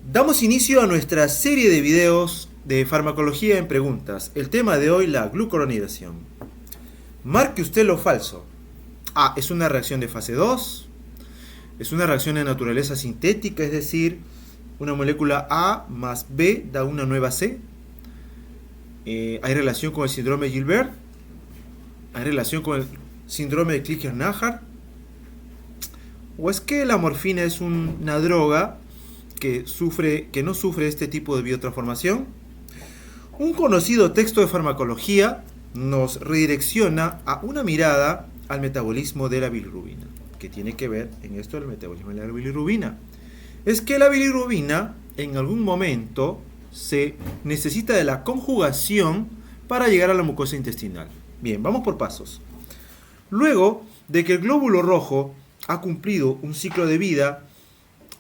Damos inicio a nuestra serie de videos de farmacología en preguntas. El tema de hoy, la glucuronidación. Marque usted lo falso. A. Es una reacción de fase 2. Es una reacción de naturaleza sintética, es decir, una molécula A más B da una nueva C. Hay relación con el síndrome de Gilbert. Hay relación con el síndrome de Klicher-Najar. O es que la morfina es una droga que no sufre este tipo de biotransformación. Un conocido texto de farmacología nos redirecciona a una mirada al metabolismo de la bilirrubina. ¿Qué tiene que ver en esto el metabolismo de la bilirrubina? Es que la bilirrubina en algún momento se necesita de la conjugación para llegar a la mucosa intestinal. Bien, vamos por pasos. Luego de que el glóbulo rojo ha cumplido un ciclo de vida,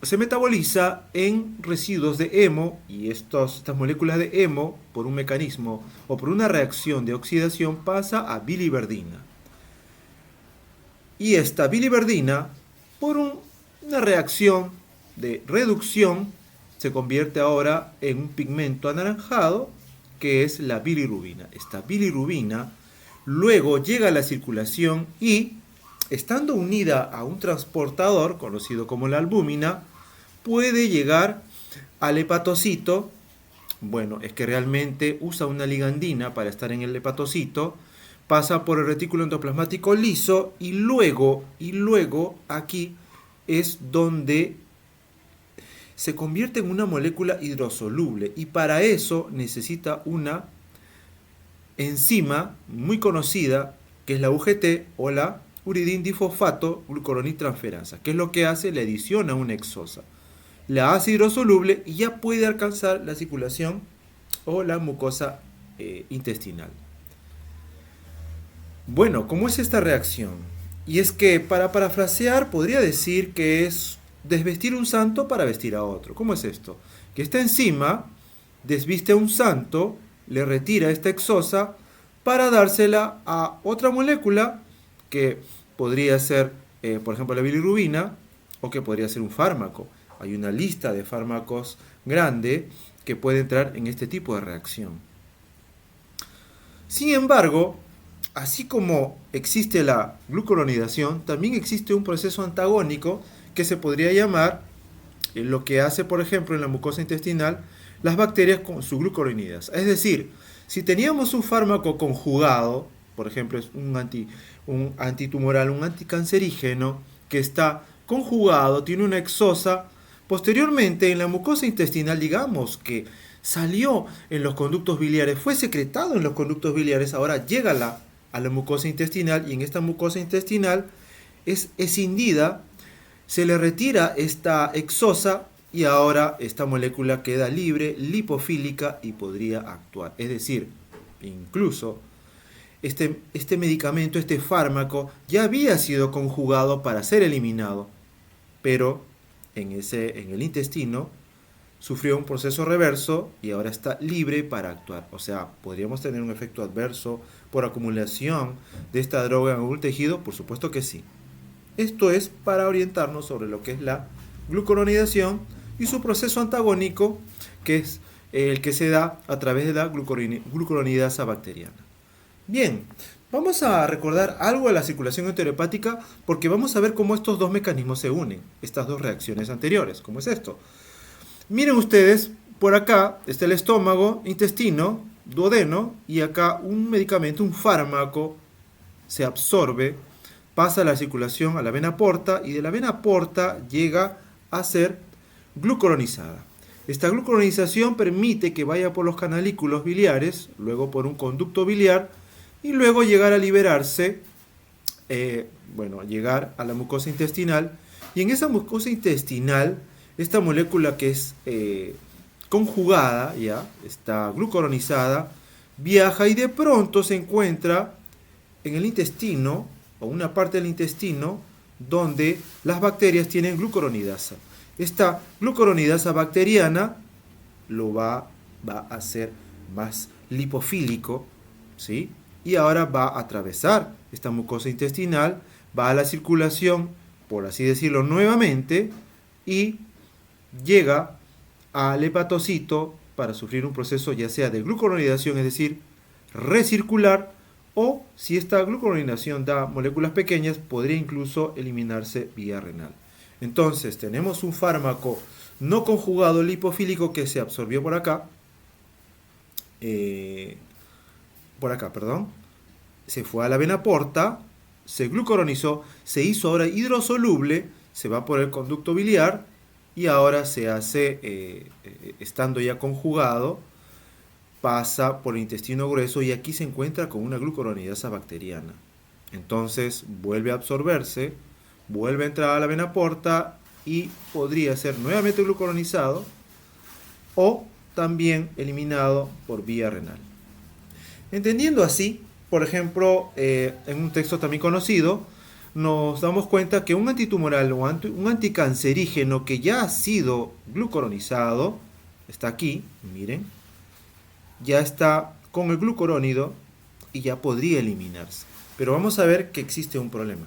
se metaboliza en residuos de hemo, y estas moléculas de hemo, por un mecanismo o por una reacción de oxidación, pasa a biliverdina. Y esta biliverdina, por una reacción de reducción, se convierte ahora en un pigmento anaranjado, que es la bilirrubina. Esta bilirrubina luego llega a la circulación y, estando unida a un transportador, conocido como la albúmina, puede llegar al hepatocito. Bueno, es que realmente usa una ligandina para estar en el hepatocito, pasa por el retículo endoplasmático liso y luego aquí es donde se convierte en una molécula hidrosoluble, y para eso necesita una enzima muy conocida que es la UGT, o la uridindifosfato glucuronidtransferasa. ¿Qué es lo que hace? Le adiciona una hexosa, la hace hidrosoluble y ya puede alcanzar la circulación o la mucosa intestinal. Bueno, ¿cómo es esta reacción? Y es que, para parafrasear, podría decir que es desvestir un santo para vestir a otro. ¿Cómo es esto? Que esta enzima desviste a un santo, le retira esta hexosa para dársela a otra molécula que podría ser, por ejemplo, la bilirrubina, o que podría ser un fármaco. Hay una lista de fármacos grande que puede entrar en este tipo de reacción. Sin embargo, así como existe la glucuronidación, también existe un proceso antagónico que se podría llamar lo que hace, por ejemplo, en la mucosa intestinal las bacterias con su glucuronidasa. Es decir, si teníamos un fármaco conjugado, por ejemplo, es un antitumoral, un anticancerígeno, que está conjugado, tiene una hexosa, posteriormente en la mucosa intestinal, digamos que salió en los conductos biliares, fue secretado en los conductos biliares, ahora llega a la mucosa intestinal, y en esta mucosa intestinal es escindida, se le retira esta hexosa y ahora esta molécula queda libre, lipofílica, y podría actuar. Es decir, incluso este medicamento, este fármaco, ya había sido conjugado para ser eliminado, pero en el intestino sufrió un proceso reverso y ahora está libre para actuar. O sea, ¿podríamos tener un efecto adverso por acumulación de esta droga en algún tejido? Por supuesto que sí. Esto es para orientarnos sobre lo que es la glucuronidación y su proceso antagónico, que es el que se da a través de la glucuronidasa bacteriana. Bien, vamos a recordar algo de la circulación enterohepática, porque vamos a ver cómo estos dos mecanismos se unen, estas dos reacciones anteriores. ¿Cómo es esto? Miren ustedes, por acá está el estómago, intestino, duodeno, y acá un medicamento, un fármaco, se absorbe, pasa a la circulación a la vena porta, y de la vena porta llega a ser glucuronizada. Esta glucuronización permite que vaya por los canalículos biliares, luego por un conducto biliar, y luego llegar a liberarse, llegar a la mucosa intestinal, y en esa mucosa intestinal, esta molécula que es conjugada, ya está glucuronizada, viaja y de pronto se encuentra en el intestino, o una parte del intestino, donde las bacterias tienen glucuronidasa. Esta glucuronidasa bacteriana lo va a hacer más lipofílico, ¿sí? Y ahora va a atravesar esta mucosa intestinal, va a la circulación, por así decirlo, nuevamente, y llega al hepatocito para sufrir un proceso ya sea de glucuronidación, es decir, recircular, o si esta glucuronidación da moléculas pequeñas, podría incluso eliminarse vía renal. Entonces, tenemos un fármaco no conjugado lipofílico que se absorbió por acá, perdón, se fue a la vena porta, se glucuronizó, se hizo ahora hidrosoluble, se va por el conducto biliar y ahora se hace, estando ya conjugado, pasa por el intestino grueso y aquí se encuentra con una glucuronidasa bacteriana. Entonces vuelve a absorberse, vuelve a entrar a la vena porta y podría ser nuevamente glucuronizado o también eliminado por vía renal. Entendiendo así, por ejemplo, en un texto también conocido, nos damos cuenta que un antitumoral o un anticancerígeno que ya ha sido glucuronizado, está aquí, miren, ya está con el glucurónido y ya podría eliminarse. Pero vamos a ver que existe un problema.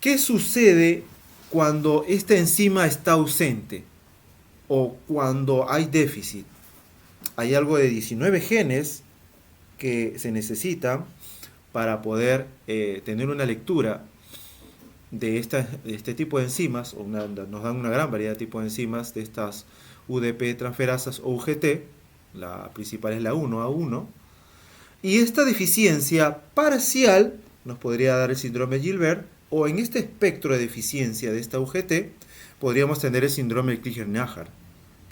¿Qué sucede cuando esta enzima está ausente o cuando hay déficit? Hay algo de 19 genes que se necesitan para poder tener una lectura de este tipo de enzimas, nos dan una gran variedad de tipos de enzimas de estas UDP transferasas o UGT, la principal es la 1A1, y esta deficiencia parcial nos podría dar el síndrome de Gilbert, o en este espectro de deficiencia de esta UGT podríamos tener el síndrome de Crigler-Najjar,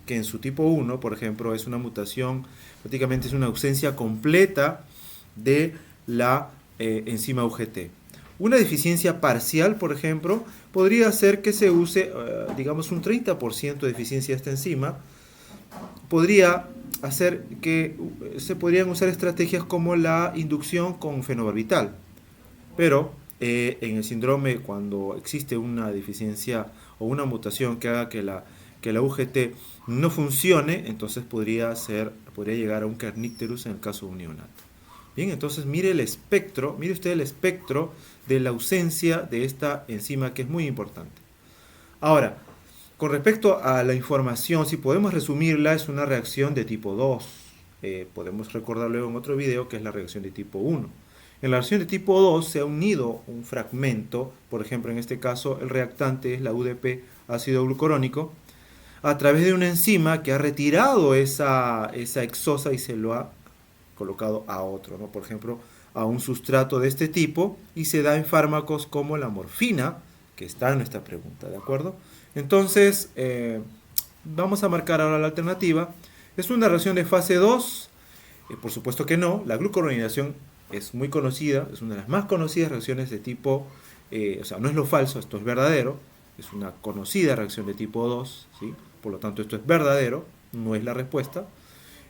que en su tipo 1, por ejemplo, es una mutación, prácticamente es una ausencia completa de la enzima UGT. Una deficiencia parcial, por ejemplo, podría ser que se use, digamos, un 30% de deficiencia de esta enzima. Podría hacer que se podrían usar estrategias como la inducción con fenobarbital. Pero en el síndrome, cuando existe una deficiencia o una mutación que haga que la UGT no funcione, entonces podría llegar a un kernicterus en el caso de un neonato. Bien, entonces mire usted el espectro de la ausencia de esta enzima que es muy importante. Ahora, con respecto a la información, si podemos resumirla, es una reacción de tipo 2. Podemos recordar luego en otro video que es la reacción de tipo 1. En la reacción de tipo 2 se ha unido un fragmento, por ejemplo en este caso el reactante es la UDP ácido glucurónico, a través de una enzima que ha retirado esa exosa y se lo ha colocado a otro, ¿no? Por ejemplo, a un sustrato de este tipo, y se da en fármacos como la morfina, que está en nuestra pregunta, ¿de acuerdo? Entonces, vamos a marcar ahora la alternativa. ¿Es una reacción de fase 2? Por supuesto que no. La glucuronidación es muy conocida, es una de las más conocidas reacciones de tipo, o sea, no es lo falso, esto es verdadero, es una conocida reacción de tipo 2, ¿sí? Por lo tanto esto es verdadero, no es la respuesta.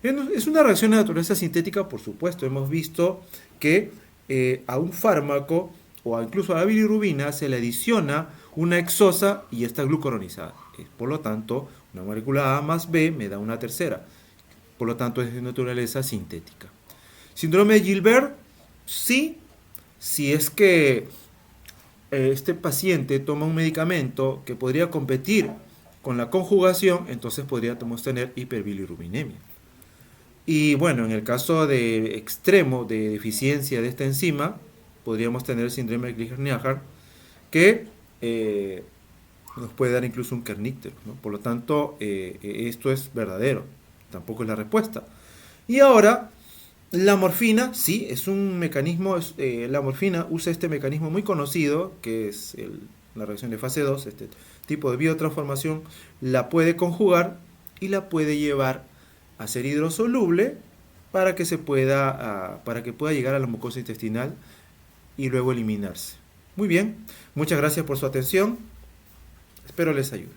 Es una reacción de naturaleza sintética, por supuesto. Hemos visto que a un fármaco o incluso a la bilirrubina se le adiciona una exosa y está glucuronizada. Por lo tanto, una molécula A más B me da una tercera. Por lo tanto, es de naturaleza sintética. Síndrome de Gilbert, sí, si es que este paciente toma un medicamento que podría competir con la conjugación, entonces podríamos tener hiperbilirrubinemia. Y bueno, en el caso de extremo de deficiencia de esta enzima, podríamos tener el síndrome de Crigler-Najjar, que nos puede dar incluso un kernicterus, ¿no? Por lo tanto, esto es verdadero, tampoco es la respuesta. Y ahora, la morfina, sí, es un mecanismo, la morfina usa este mecanismo muy conocido, que es la reacción de fase 2, este tipo de biotransformación, la puede conjugar y la puede llevar a ser hidrosoluble para que pueda llegar a la mucosa intestinal y luego eliminarse. Muy bien, muchas gracias por su atención, espero les ayude.